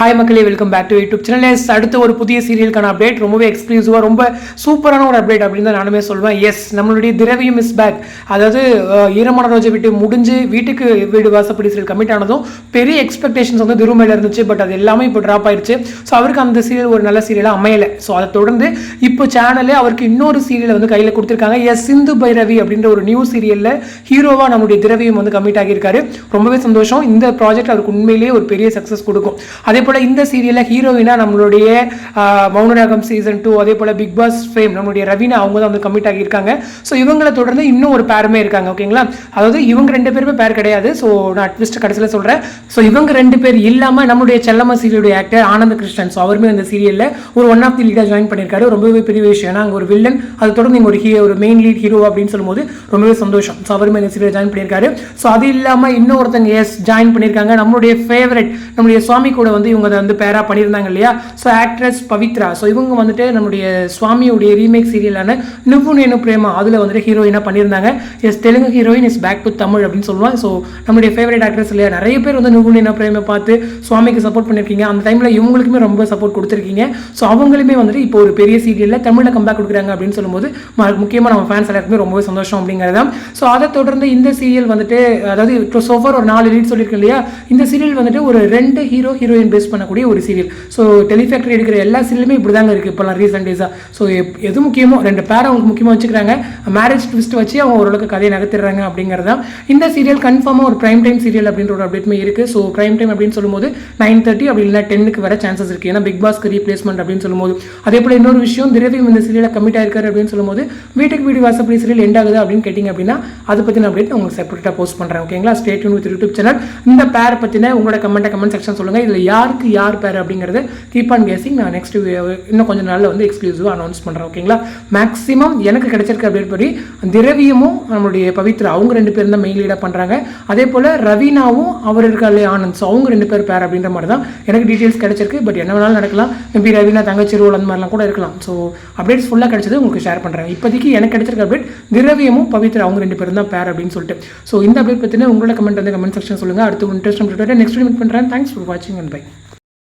Hi மக்களே, welcome back to YouTube channel. அடுத்த ஒரு புதிய சீரியலுக்கான அப்டேட், ரொம்பவே எக்ஸ்க்ளூசிவாக ரொம்ப சூப்பரான ஒரு அப்டேட் அப்படின்னு தான் நானுமே சொல்வேன். எஸ், நம்மளுடைய திரவியம் இஸ் பேக். அதாவது ஈரமான ரோஜை விட்டு முடிஞ்சு வீட்டுக்கு வீடு வாசப்படி சீரியல் கமிட் ஆனதும் பெரிய எக்ஸ்பெக்டேஷன்ஸ் வந்து திரு மேலே இருந்துச்சு. பட் அது எல்லாமே இப்போ ட்ராப் ஆயிடுச்சு. ஸோ அவருக்கு அந்த சீரியல் ஒரு நல்ல சீரியலாக அமையலை. ஸோ அதை தொடர்ந்து இப்போ சேனலே அவருக்கு இன்னொரு சீரியலை வந்து கையில் கொடுத்துருக்காங்க. எஸ், சிந்து பைரவி அப்படின்ற ஒரு நியூ சீரியலில் ஹீரோவாக நம்மளுடைய திரவியம் வந்து கமிட் ஆகியிருக்காரு. ரொம்பவே சந்தோஷம். இந்த ப்ராஜெக்ட் அவருக்கு உண்மையிலேயே ஒரு பெரிய சக்ஸஸ் கொடுக்கும். அதே போல இந்த சீரியலில் ஹீரோயினா நம்மளுடைய மௌனராகம் சீசன் 2, அதே போல பிக் பாஸ் ஃபேம் நம்மளுடைய ரவீனா அவங்க தான் வந்து கமிட் ஆகியிருக்காங்க. ஸோ இவங்களை தொடர்ந்து இன்னும் ஒரு பேருமே இருக்காங்க. ஓகேங்களா, அதாவது இவங்க 2 பேருமே பேர் கிடையாது. ஸோ நான் ட்விஸ்ட் கடைசியில் சொல்கிறேன். ஸோ இவங்க 2 பேர் இல்லாமல் நம்மளுடைய செல்லம்மா சீரியலுடைய ஆக்டர் ஆனந்த கிருஷ்ணன், ஸோ அவருமே இந்த சீரியலில் ஒரு ஒன் ஆஃப் தி லீடாக ஜாயின் பண்ணியிருக்காரு. ரொம்பவே பெரிய விஷயம். ஏன்னா அங்கே ஒரு வில்லன், அது தொடர்ந்து இங்கே ஒரு மெயின் லீட் ஹீரோ அப்படின்னு சொல்லும்போது ரொம்பவே சந்தோஷம். ஸோ அவருமே இந்த சீரியல் ஜாயின் பண்ணியிருக்காரு. ஸோ அது இல்லாமல் இன்னொருத்தங்க ஜாயின் பண்ணியிருக்காங்க. நம்மளுடைய ஃபேவரட் நம்மளுடைய சுவாமி கூட வந்து இவங்க வந்து பேரா பண்ணியிருந்தாங்க இல்லையா. ஸோ ஆக்ட்ரஸ் பவித்ரா, ஸோ இவங்க வந்துட்டு நம்மளுடைய சுவாமியுடைய ரீமேக் சீரியலான நுவ்வு நேனு பிரேமா அதில் வந்துட்டு ஹீரோயினாக பண்ணியிருந்தாங்க. Yes, Telugu heroine is back to Tamil அப்படின்னு சொல்லுவாங்க. ஸோ நம்மளுடைய ஃபேவரட் ஆக்ட்ரஸ் இல்லையா, நிறைய பேர் வந்து நுவ்வு நேனு பிரேமா பார்த்து சுவாமிக்கு சப்போர்ட் பண்ணியிருக்கீங்க. அந்த டைமில் இவங்களுக்குமே ரொம்ப சப்போர்ட் கொடுத்துருக்கீங்க. ஸோ அவங்களுமே வந்துட்டு இப்போ ஒரு பெரிய சீரியலில் தமிழில் கம்பேக் கொடுக்குறாங்க அப்படின்னு சொல்லும்போது முக்கியமாக நம்ம ஃபேன்ஸ் எல்லாருக்குமே ரொம்பவே சந்தோஷம் அப்படிங்கிறது தான். ஸோ அதை தொடர்ந்து இந்த சீரியல் வந்துட்டு, அதாவது சோஃபார் ஒரு 4 லீட் சொல்லியிருக்கேன் இல்லையா, இந்த சீரியல் வந்துட்டு ஒரு 2 ஹீரோயின் பேஸ் பண்ணக்கூடிய ஒரு சீரியல். ஸோ டெலிஃபேக்டரி எடுக்கிற எல்லா சீரியலுமே இப்படி தாங்க இருக்குது இப்போலாம் ரீசெண்ட் டேஸாக. ஸோ எது முக்கியமோ 2 பேரை அவங்களுக்கு முக்கியமாக வச்சுக்கிறாங்க. மேரேஜ் ட்விஸ்ட் வச்சு அவங்க ஓரளவுக்கு கதையை நகர்த்துறாங்க அப்படிங்கிறது தான். இந்த சீரியல் கன்ஃபார்மாக ஒரு பிரைம் டைம் சீரியல் அப்படின்ற ஒரு அப்டேட்மே இருக்குது. ஸோ பிரைம் டைம் அப்படின்னு சொல்லும்போது 9:30 அப்படி இல்லை 10க்கு வர சான்சஸ் இருக்குது. ஏன்னா பிக் பாஸ்க்கு ரீப்ளேஸ்மெண்ட் அப்படின்னு சொல்லும்போது. அதே போல் இன்னொரு விஷயம், திரவியம் இந்த சீரியலில் கமிட் ஆயிருக்காரு அப்படின்னு சொல்லும்போது வீட்டுக்கு வீடு வாசப்படி சீரியல் எண்ட் ஆகுது அப்படின்னு கேட்டிங்க அப்படின்னா அதை பற்றின அப்டேட் உங்களுக்கு செப்பரேட்டாக போஸ்ட் பண்ணுறேன். ஓகேங்களா, stay tune with YouTube channel. இந்த பேர் பற்றின உங்களோட கமெண்ட் செக்ஷன் சொல்லுங்கள். இதில் யாருக்கு யார் பேர் அப்படிங்கிறது கீப் ஆன் கேசிங். நான் நெக்ஸ்ட் இன்னும் கொஞ்சம் நாளில் வந்து எக்ஸ்க்ளூசிவாக அனௌன்ஸ் பண்ணுறேன். ஓகேங்களா, மேக்ஸிமம் எனக்கு கிடைச்சிருக்க அப்டேட் படி திரவியமும் நம்மளுடைய பவித்ரா அவங்க 2 பேரும் தான் மெயின் லீடாக பண்ணுறாங்க. அதே போல் ரவீனாவும் அவர் இருக்காலே ஆனந்த், ஸோ அவங்க 2 பேர் பேர் அப்படின்ற மாதிரி தான் எனக்கு டீட்டெயில்ஸ் கிடைச்சிருக்கு. பட் என்ன வேணாலும் நடக்கலாம். மேபி ரவீனா தங்கச்சி ரோல் அந்த மாதிரிலாம் கூட இருக்கலாம். ஸோ அப்டேட்ஸ் ஃபுல்லாக கிடைச்சது உங்களுக்கு ஷேர் பண்ணுறேன். இப்போதைக்கு எனக்கு கிடைச்சிருக்க அப்டேட் திரவியமும் பவித்ரா அவங்க 2 பேரும் தான் பேர் அப்படின்னு சொல்லிட்டு. ஸோ இந்த அப்டேட் பற்றின உங்களோட கமெண்ட் வந்து கமெண்ட் செக்ஷன் சொல்லுங்கள். அடுத்து இன்ட்ரெஸ்ட் நெக்ஸ்ட் மீட் பண்ணுறேன். தேங்க்ஸ் ஃபார் வாட்சிங் அண்ட் பை.